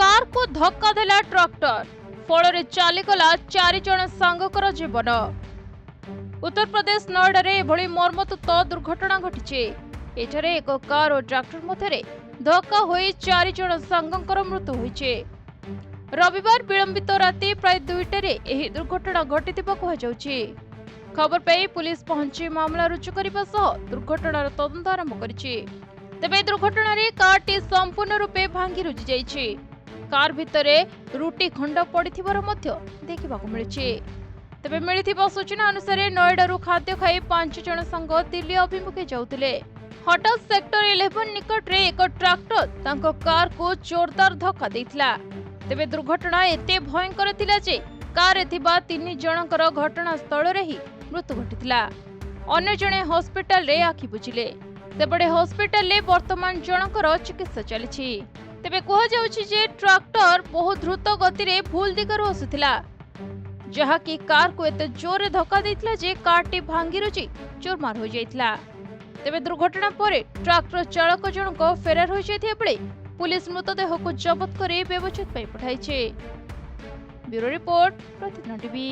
Car को धक्का देला ट्रैक्टर फल चलीगला 4 जन सांगकर जीवन। उत्तर प्रदेश नोएडा रे एभली मर्मतुत दुर्घटना घटी। एठारे एक कार और ट्रैक्टर मध्य धक्का होई 4 जन सांगकर मृत्यु होइछे। रविवार विलंबित राति प्राय 2टारे एही दुर्घटना घटिथिबा कुहाଯାଉଛି। खबर पाई पुलिस पहुंची मामला रुजु करबा सह दुर्घटनार तदंत आरंभ करिछि। तेबे दुर्घटना रे कारटी संपूर्ण रूपे भांगी रुजि जाइछि। कार भितरे रुटी खंड पड़िथिबार मध्य देखिबाकु मिलिछि। तेबे मिलिथिबा सूचना अनुसार नोएडारू खाद्य खाई 5 जन संग दिल्ली अभिमुखे जाउथिले। हठात सेक्टर 11 निकट रे एक ट्रैक्टर तांको कार को जोरदार धक्का देथिला। तेबे दुर्घटना एते भयंकर थिला जे कार एथिबा 3 जनकर घटना स्थल रे ही मृत्यु घटिथिला। अन्य जने हॉस्पिटल रे आखि बुझिले। सेपटे हॉस्पिटल रे वर्तमान जनकर चिकित्सा चलिछि। तेबे कह जाउछि जे ट्रैक्टर बहुत द्रुत गति रे भूल दिगरु आसुथिला, जहा कि कार को एते जोर धक्का देथिला जे कारटी भांगी रुचि चूरमार हो जाइथिला। तेबे दुर्घटना परे ट्रैक्टर चालक जनक फेरार हो जाइथिया बेले पुलिस मृतदेह को जब्त करी व्यवच्छेद पई पठाइছে। ब्यूरो रिपोर्ट प्रतिदिन टीवी।